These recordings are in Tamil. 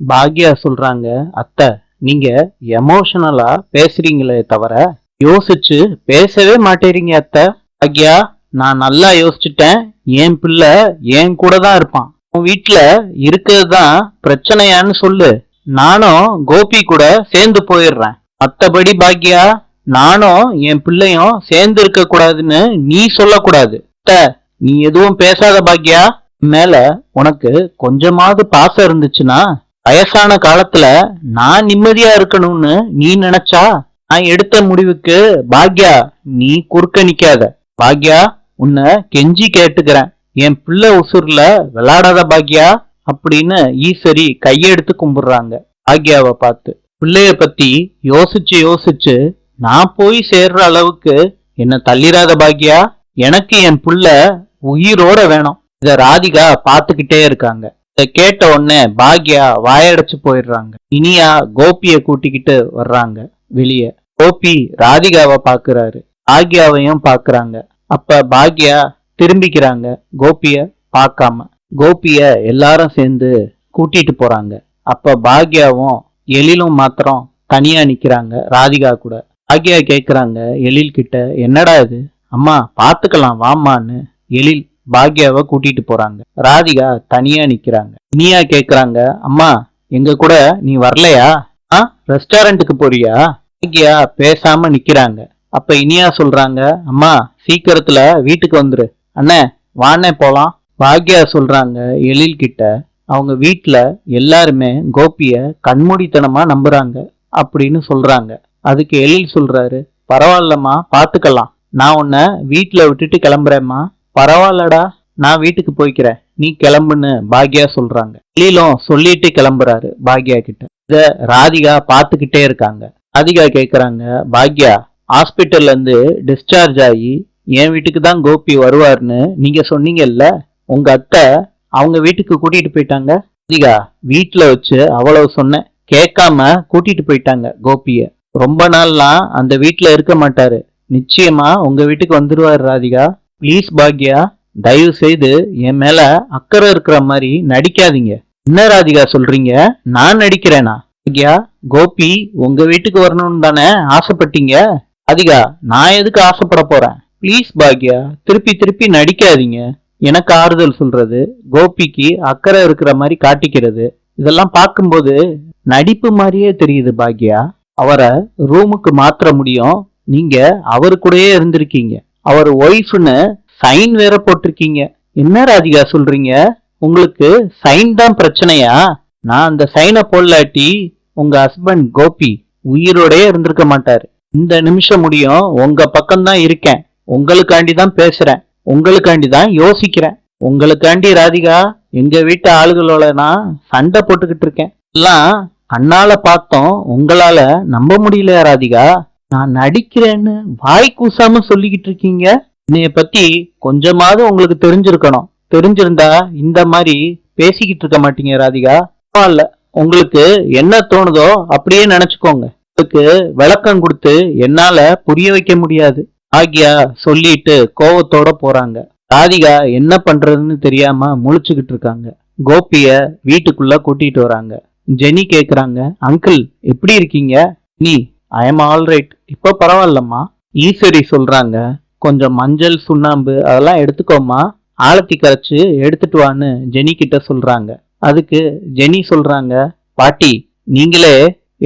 பாக்யா சொல்றாங்க, அத்தை நீங்க எமோஷனலா பேசுறீங்களே தவிர யோசிச்சு பேசவே மாட்டேறீங்க அத்தை. பாக்யா, நான் நல்லா யோசிச்சுட்டேன். என் பிள்ளை என் கூட தான் இருப்பான். உன் வீட்டுல இருக்கிறது தான் பிரச்சனையான்னு சொல்லு. நானும் கோபி கூட சேர்ந்து போயிடுறேன். மத்தபடி பாக்யா, நானும் என் பிள்ளையும் சேர்ந்து இருக்க கூடாதுன்னு நீ சொல்லக்கூடாது. அத்தை, நீ எதுவும் பேசாத பாக்யா. மேல உனக்கு கொஞ்சமாவது பாசம் இருந்துச்சுன்னா வயசான காலத்துல நான் நிம்மதியா இருக்கணும்னு நீ நினைச்சா நான் எடுத்த முடிவுக்கு பாக்யா நீ குறுக்க நிக்காத. பாக்யா, உன்னை கெஞ்சி கேட்டுக்கிறேன், என் பிள்ளை உசுர்ல விளையாடாத பாக்யா அப்படின்னு ஈஸ்வரி கையெடுத்து கும்பிடுறாங்க பாக்யாவை பார்த்து. பிள்ளைய பத்தி யோசிச்சு யோசிச்சு நான் போய் சேர்ற அளவுக்கு என்ன தள்ளிராத பாக்யா. எனக்கு என் புள்ள உயிரோட வேணும். இத ராதிகா பாத்துக்கிட்டே இருக்காங்க. இத கேட்ட உடனே பாக்யா வாயடைச்சு போயிடுறாங்க. இனியா கோபிய கூட்டிக்கிட்டு வர்றாங்க வெளியே. கோபி ராதிகாவை பாக்குறாரு, பாக்யாவையும் பாக்குறாங்க. அப்ப பாக்யா திரும்பிக்கிறாங்க கோபிய பார்க்காம. கோபிய எல்லாரும் சேர்ந்து கூட்டிட்டு போறாங்க. அப்ப பாக்யாவும் எழிலும் மாத்திரம் தனியா நிக்கிறாங்க ராதிகா கூட. பாக்யா கேக்குறாங்க எழில் கிட்ட, என்னடா இது? அம்மா பாத்துக்கலாம் வாமான்னு எழில் பாக்யாவை கூட்டிட்டு போறாங்க. ராதிகா தனியா நிக்கிறாங்க. இனியா கேக்குறாங்க, அம்மா எங்க கூட நீ வரலையா? ரெஸ்டாரண்ட்டுக்கு போறியா? பாக்யா பேசாம நிக்கிறாங்க. அப்ப இனியா சொல்றாங்க, அம்மா சீக்கிரத்துல வீட்டுக்கு வந்துரு. அண்ணே வாண்ணே போலாம். பாக்யா சொல்றாங்க எழில் கிட்ட, அவங்க வீட்டுல எல்லாருமே கோபிய கண்மூடித்தனமா நம்புறாங்க அப்படின்னு சொல்றாங்க. அதுக்கு எழில் சொல்றாரு, பரவாயில்லம்மா பாத்துக்கலாம், நான் உன்னை வீட்டுல விட்டுட்டு கிளம்புறேம்மா. பரவாயில்லடா, நான் வீட்டுக்கு போய்க்கிறேன், நீ கிளம்புன்னு பாக்யா சொல்றாங்க. எழிலும் சொல்லிட்டு கிளம்புறாரு பாக்யா கிட்ட. இத ராதிகா பாத்துக்கிட்டே இருக்காங்க. ராதிகா கேக்குறாங்க, பாக்யா ஹாஸ்பிட்டல்ல இருந்து டிஸ்சார்ஜ் ஆகி என் வீட்டுக்கு தான் கோபி வருவார்னு நீங்க சொன்னீங்கல்ல, உங்க அத்தை அவங்க வீட்டுக்கு கூட்டிட்டு போயிட்டாங்க. ராதிகா, வீட்டுல வச்சு அவ்வளவு சொன்னேன், கேட்காம கூட்டிட்டு போயிட்டாங்க கோபிய. ரொம்ப நாள்லாம் அந்த வீட்டுல இருக்க மாட்டாரு, நிச்சயமா உங்க வீட்டுக்கு வந்துருவாரு. ராதிகா ப்ளீஸ் பாக்யா, தயவு செய்து என் மேல அக்கறை இருக்கிற மாதிரி நடிக்காதீங்க. என்ன ராதிகா சொல்றீங்க? நான் நடிக்கிறேனா? பாக்யா, கோபி உங்க வீட்டுக்கு வரணும்னு தானே ஆசைப்பட்டீங்க. ராதிகா, நான் எதுக்கு ஆசைப்பட போறேன்? ப்ளீஸ் பாக்யா, திருப்பி திருப்பி நடிக்காதீங்க. எனக்கு ஆறுதல் சொல்றது, கோபிக்கு அக்கறை இருக்கிற மாதிரி காட்டிக்கிறது, இதெல்லாம் பார்க்கும்போது நடிப்பு மாதிரியே தெரியுது பாக்யா. அவரை ரூமுக்கு மாற்ற முடியும், நீங்க அவரு கூடயே இருந்திருக்கீங்க, அவர் ஒய்ஃப்னு சைன் வேற போட்டிருக்கீங்க. என்ன ராதிகா சொல்றீங்க? உங்களுக்கு சைன் தான் பிரச்சனையா? நான் அந்த சைனை போடலாட்டி உங்க ஹஸ்பண்ட் கோபி உயிரோடயே இருந்திருக்க மாட்டாரு. இந்த நிமிஷம் முடியும் உங்க பக்கம்தான் இருக்கேன், உங்களுக்காண்டி தான் பேசுறேன், உங்களுக்காண்டி தான் யோசிக்கிறேன், உங்களுக்காண்டி ராதிகா. எங்க வீட்டு ஆளுகளோட நான் சண்டை போட்டுக்கிட்டு இருக்கேன். எல்லாம் கண்ணால பார்த்தோம், உங்களால நம்ப முடியலையா ராதிகா? நான் நடிக்கிறேன்னு வாய் கூசாம சொல்லிக்கிட்டு இருக்கீங்க. என்னைய பத்தி கொஞ்சமாவது உங்களுக்கு தெரிஞ்சிருக்கணும். தெரிஞ்சிருந்தா இந்த மாதிரி பேசிக்கிட்டு இருக்க மாட்டீங்க ராதிகா. இல்ல, உங்களுக்கு என்ன தோணுதோ அப்படியே நினைச்சுக்கோங்க. உங்களுக்கு விளக்கம் கொடுத்து என்னால புரிய வைக்க முடியாது. ஆகியா சொல்லிட்டு கோவத்தோட போறாங்க. ராதிகா என்ன பண்றதுன்னு தெரியாம முழிச்சுக்கிட்டு இருக்காங்க. கோபிய வீட்டுக்குள்ள கூட்டிட்டு வராங்க. ஜெனி கேக்குறாங்க, அங்கிள் எப்படி இருக்கீங்க? நீ ஐ எம் ஆல் ரைட், இப்ப பரவாயில்லம்மா. ஈஸ்வரி சொல்றாங்க, கொஞ்சம் மஞ்சள் சுண்ணாம்பு அதெல்லாம் எடுத்துக்கோமா, ஆலத்தி கரைச்சு எடுத்துட்டு வான்னு ஜெனி கிட்ட சொல்றாங்க. அதுக்கு ஜெனி சொல்றாங்க, பாட்டி நீங்களே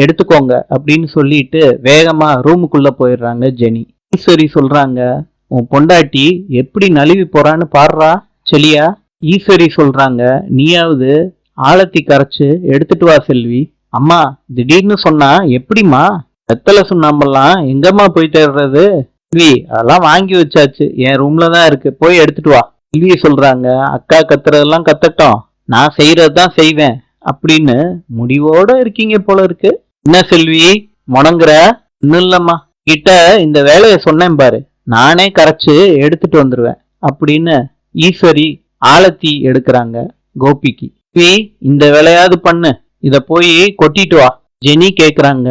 எடுத்துக்கோங்க அப்படின்னு சொல்லிட்டு வேகமா ரூமுக்குள்ள போயிடுறாங்க ஜெனி. ஈஸ்வரி சொல்றாங்க, உன் பொண்டாட்டி எப்படி நழுவி போறான்னு பாடுறா செலியா. ஈஸ்வரி சொல்றாங்க, நீயாவது ஆலத்தி கரைச்சு எடுத்துட்டு வா செல்வி. அம்மா திடீர்னு சொன்னா எப்படிமா? வெத்தலை சுண்ணாம்பெல்லாம் எங்கம்மா போய் தேடுறது? செல்வி அதெல்லாம் வாங்கி வச்சாச்சு, என் ரூம்ல தான் இருக்கு, போய் எடுத்துட்டு வா. செல்வி சொல்றாங்க, அக்கா கத்துறதெல்லாம் கத்தட்டும், நான் செய்யறதுதான் செய்வேன் அப்படின்னு முடிவோட இருக்கீங்க போல இருக்கு. என்ன செல்வி முணங்குற? இன்னும் இல்லம்மா, கிட்ட இந்த வேலையை சொன்னேன் பாரு, நானே கரைச்சு எடுத்துட்டு வந்துருவேன் அப்படின்னு ஈஸ்வரி ஆலத்தி எடுக்கிறாங்க கோபிக்கு. இந்த வேலையாவது பண்ணு, இத போய் கொட்டிட்டு வா. ஜெனி கேக்குறாங்க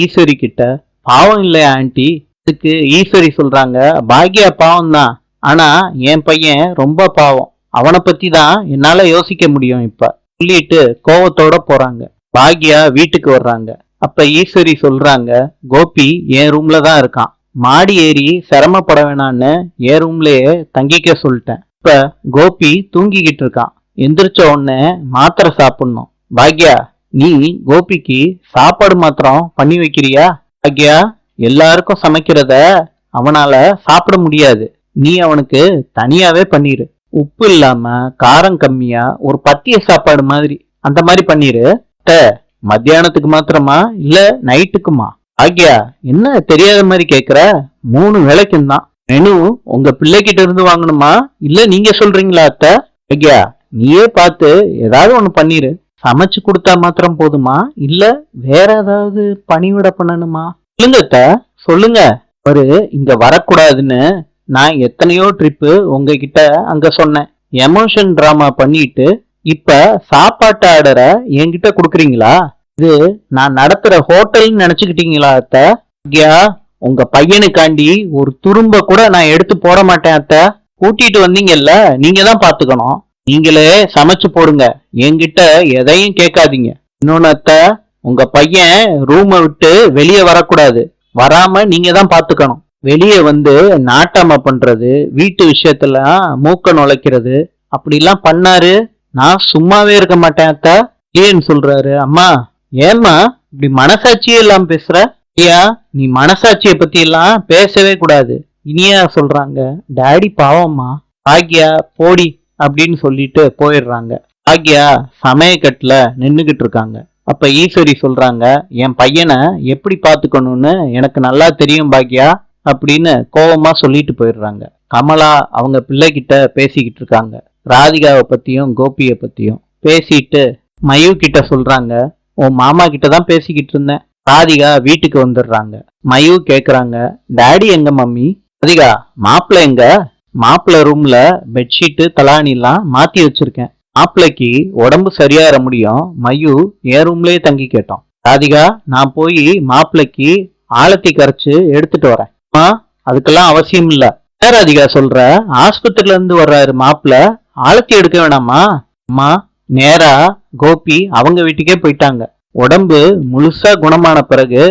ஈஸ்வரி கிட்ட, பாவம் இல்லையா ஆண்டி? இதுக்கு ஈஸ்வரி சொல்றாங்க, பாக்யா பாவம் தான், ஆனா என் பையன் ரொம்ப பாவம், அவனை பத்தி தான் என்னால யோசிக்க முடியும் இப்ப சொல்லிட்டு கோவத்தோட போறாங்க. பாக்யா வீட்டுக்கு வர்றாங்க. அப்ப ஈஸ்வரி சொல்றாங்க, கோபி என் ரூம்ல தான் இருக்கான். மாடி ஏறி சிரமப்பட வேணான்னு என் ரூம்லயே தங்கிக்க சொல்லிட்டேன். இப்ப கோபி தூங்கிக்கிட்டு இருக்கான். எந்திரிச்ச உடனே மாத்திரை சாப்பிடணும். பாக்யா, நீ கோபிக்கு சாப்பாடு மாத்திரம் பண்ணி வைக்கிறியா? பாக்யா, எல்லாருக்கும் சமைக்கிறத அவனால சாப்பிட முடியாது. நீ அவனுக்கு தனியாவே பண்ணிரு. உப்பு இல்லாம காரம் கம்மியா ஒரு பத்திய சாப்பாடு மாதிரி அந்த மாதிரி பண்ணிரு. மத்தியானத்துக்கு மாத்திரமா இல்ல நைட்டுக்குமா? ஆக்யா, என்ன தெரியாத மாதிரி கேக்குற? 3 வேளைக்கும் தான். மெனு உங்க பிள்ளைகிட்ட இருந்து வாங்கணுமா இல்ல நீங்க சொல்றீங்களா அத்தை? ஆக்யா, நீயே பார்த்து ஏதாவது ஒண்ணு பண்ணிரு. சமைச்சு கொடுத்தா மாத்திரம் போதுமா இல்ல வேற ஏதாவது பணிவிட பண்ணணுமா? சொல்லுங்க அத்தை, சொல்லுங்க. அவரு இங்க வரக்கூடாதுன்னு நான் எத்தனையோ ட்ரிப்பு உங்ககிட்ட அங்க சொன்னேன். எமோஷன் டிராமா பண்ணிட்டு இப்ப சாப்பாட்டு ஆர்டரை என்கிட்ட குடுக்குறீங்களா? இது நான் நடத்துற ஹோட்டல்னு நினைச்சுக்கிட்டீங்களா அத்தை? ஐயா, உங்க பையனுக்காண்டி ஒரு துரும்ப கூட நான் எடுத்து போட மாட்டேன் அத்தை. கூட்டிட்டு வந்தீங்கல்ல, நீங்க தான் பாத்துக்கணும். நீங்களே சமைச்சு போடுங்க, என்கிட்ட எதையும் கேட்காதீங்க. இன்னொன்னு அத்தை, உங்க பையன் ரூமை விட்டு வெளியே வரக்கூடாது. வராம நீங்க தான் பாத்துக்கணும். வெளியே வந்து நாட்டாம பண்றது, வீட்டு விஷயத்துல மூக்க நுழைக்கிறது அப்படிலாம் பண்ணாரு, நான் சும்மாவே இருக்க மாட்டேன் அத்தா. ஏன்னு சொல்றாரு. அம்மா, ஏம்மா இப்படி மனசாட்சியே இல்லாம பேசுற? ஐயா, நீ மனசாட்சிய பத்தி எல்லாம் பேசவே கூடாது. இனியா சொல்றாங்க, டாடி பாவம்மா. பாக்யா போடி அப்படின்னு சொல்லிட்டு போயிடுறாங்க. பாக்யா சமயக்கட்டுல நின்னுகிட்டு இருக்காங்க. அப்ப ஈஸ்வரி சொல்றாங்க, என் பையனை எப்படி பாத்துக்கணும்னு எனக்கு நல்லா தெரியும் பாக்யா அப்படின்னு கோபமா சொல்லிட்டு போயிடுறாங்க. கமலா அவங்க பிள்ளைகிட்ட பேசிக்கிட்டு இருக்காங்க. ராதிகாவை பத்தியும் கோபிய பத்தியும் பேசிட்டு மயூ கிட்ட சொல்றாங்க, உன் மாமா கிட்ட தான் பேசிக்கிட்டு இருந்தேன். ராதிகா வீட்டுக்கு வந்துடுறாங்க. மயூ கேக்குறாங்க, டாடி எங்க மம்மி? ராதிகா, மாப்பிள்ள எங்க? மாப்பிள்ள ரூம்ல பெட்ஷீட்டு தலாணி எல்லாம் மாத்தி வச்சிருக்கேன். மாப்பிள்ளைக்கு உடம்பு சரியாற முடியும், மயூ என் ரூம்லயே தங்கி கேட்டோம். ராதிகா, நான் போய் மாப்பிள்ளைக்கு ஆலத்தி கரைச்சு எடுத்துட்டு வரேன். அதுக்கெல்லாம் அவசியம் இல்ல. ராதிகா சொல்ற, ஆஸ்பத்திரில இருந்து வர்றாரு மாப்பிள்ள, ஆலத்தி எடுக்க வேணாமா? அம்மா, நேரா கோபி அவங்க வீட்டுக்கே போயிட்டாங்க. உடம்பு முழுசா குணமான பிறகு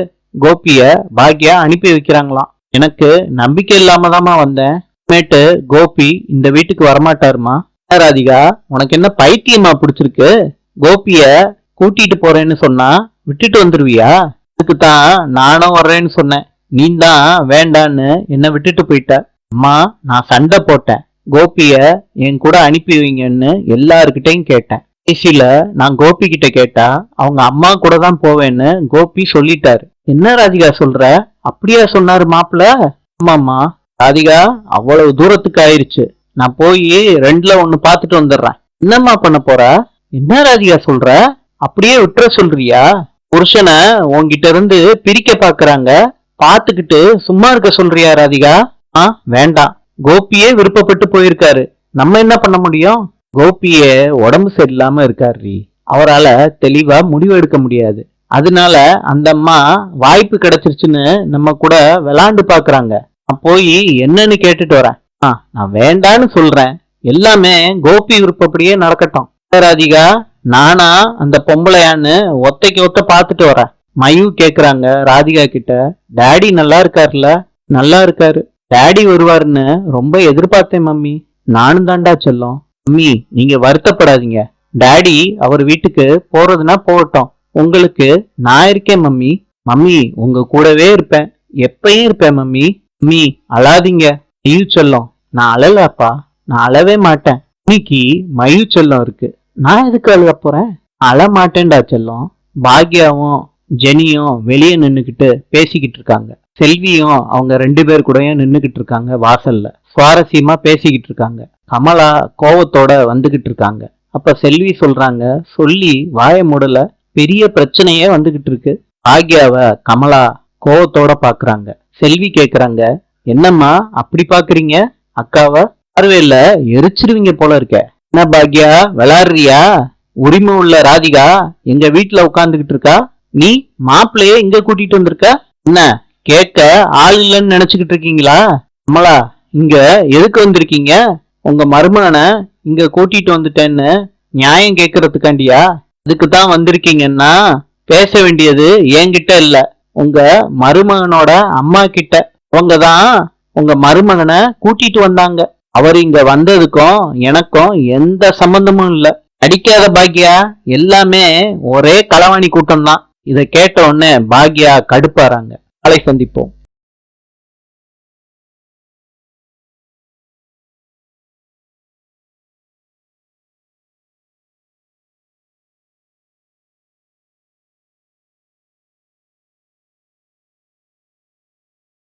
கோபிய பாக்யா அனுப்பி வைக்கிறாங்களாம். எனக்கு நம்பிக்கை இல்லாம தாமா வந்தேன். மேட்டு கோபி இந்த வீட்டுக்கு வரமாட்டாருமா. ராதிகா, உனக்கு என்ன பைத்தியமா பிடிச்சிருக்கு? கோபிய கூட்டிட்டு போறேன்னு சொன்னா விட்டுட்டு வந்துருவியா? அதுக்கு தான் நானும் வர்றேன்னு சொன்னேன். நீ தான் வேண்டான்னு என்ன விட்டுட்டு போயிட்ட. அம்மா, நான் சண்டை போட்டேன். கோபிய என் கூட அனுப்பி வைங்கன்னு எல்லாருக்கிட்டையும் கேட்டேன். கடைசியில நான் கோபி கிட்ட கேட்டா அவங்க அம்மா கூட தான் போவேன்னு கோபி சொல்லிட்டாரு. என்ன ராதிகா சொல்ற? அப்படியா சொன்னாரு மாப்பிள்ள? ஆமாம்மா. ராதிகா, அவ்வளவு தூரத்துக்கு ஆயிருச்சு. நான் போய் 2ல 1 பாத்துட்டு வந்துடுறேன். என்னம்மா பண்ண போற? என்ன ராதிகா சொல்ற? அப்படியே விட்டுற சொல்றியா? புருஷனை உன்கிட்ட இருந்து பிரிக்க பாக்குறாங்க, பாத்துக்கிட்டு சும்மா இருக்க சொல்றியா ராதிகா? வேண்டாம். கோபியே விருப்பப்பட்டு போயிருக்காரு, நம்ம என்ன பண்ண முடியும்? கோபியே உடம்பு சரியில்லாம இருக்காரு, அவரால தெளிவா முடிவு எடுக்க முடியாது. அதனால அந்த அம்மா வாய்ப்பு கிடைச்சிருச்சுன்னு நம்ம கூட விளாண்டு பாக்குறாங்க. நான் போய் என்னன்னு கேட்டுட்டு வரேன். நான் வேண்டான்னு சொல்றேன். எல்லாமே கோபி விருப்பப்படியே நடக்கட்டும். ராதிகா, நானா அந்த பொம்பளையான்னு ஒத்தைக்கு ஒத்த பாத்துட்டு வரேன். மயூ கேக்குறாங்க ராதிகா கிட்ட, டாடி நல்லா இருக்காருல்ல? நல்லா இருக்காரு. டாடி வருவாருன்னு ரொம்ப எதிர்பார்த்தேன் மம்மி. நானும் தாண்டா செல்லம். மம்மி, நீங்க வருத்தப்படாதீங்க. டாடி அவர் வீட்டுக்கு போறதுன்னா போகட்டும், உங்களுக்கு நான் இருக்கேன் மம்மி. மம்மி, உங்க கூடவே இருப்பேன், எப்பயும் இருப்பேன் மம்மி. மம்மி அழாதீங்க. மயூ செல்லம், நான் அழலப்பா, நான் அழவே மாட்டேன். இன்னைக்கு மயூ செல்லம் இருக்கு, நான் எதுக்கு அழுக போறேன்? அழ மாட்டேன்டா செல்லம். பாக்யாவும் ஜெனியும் வெளியே நின்னுக்கிட்டு பேசிக்கிட்டு இருக்காங்க. செல்வியும் அவங்க 2 பேர் கூடயும் நின்னுகிட்டு இருக்காங்க வாசல்ல. சுவாரஸ்யமா பேசிக்கிட்டு இருக்காங்க. கமலா கோவத்தோட வந்துகிட்டு இருக்காங்க. அப்ப செல்வி சொல்றாங்க, சொல்லி வாய மூடல, பெரிய பிரச்சனையே வந்துகிட்டு இருக்கு. பாக்யாவ கமலா கோவத்தோட பாக்குறாங்க. செல்வி கேக்குறாங்க, என்னம்மா அப்படி பாக்குறீங்க? அக்காவ பார்வையில எரிச்சிருவீங்க போல இருக்க. என்ன பாக்யா, விளாடுறியா? உரிமை உள்ள ராதிகா எங்க வீட்டுல உட்கார்ந்துகிட்டு இருக்கா, நீ மாப்பிள்ளையே இங்க கூட்டிட்டு வந்திருக்க. என்ன கேட்க ஆள் இல்லைன்னு நினைச்சுக்கிட்டு இருக்கீங்களா? கமலா, இங்க எதுக்கு வந்திருக்கீங்க? உங்க மருமகனை இங்க கூட்டிட்டு வந்துட்டேன்னு நியாயம் கேட்கறதுக்காண்டியா? அதுக்கு தான் வந்திருக்கீங்கன்னா பேச வேண்டியது என்கிட்ட இல்ல, உங்க மருமகனோட அம்மா கிட்ட. அவங்க தான் உங்க மருமகனை கூட்டிட்டு வந்தாங்க. அவர் இங்க வந்ததுக்கும் எனக்கும் எந்த சம்பந்தமும் இல்ல. அடிக்காத பாக்யா, எல்லாமே ஒரே களவாணி கூட்டம் தான். இதை கேட்ட உடனே பாக்யா கடுப்பாறாங்க. நாளை சந்திப்போம்.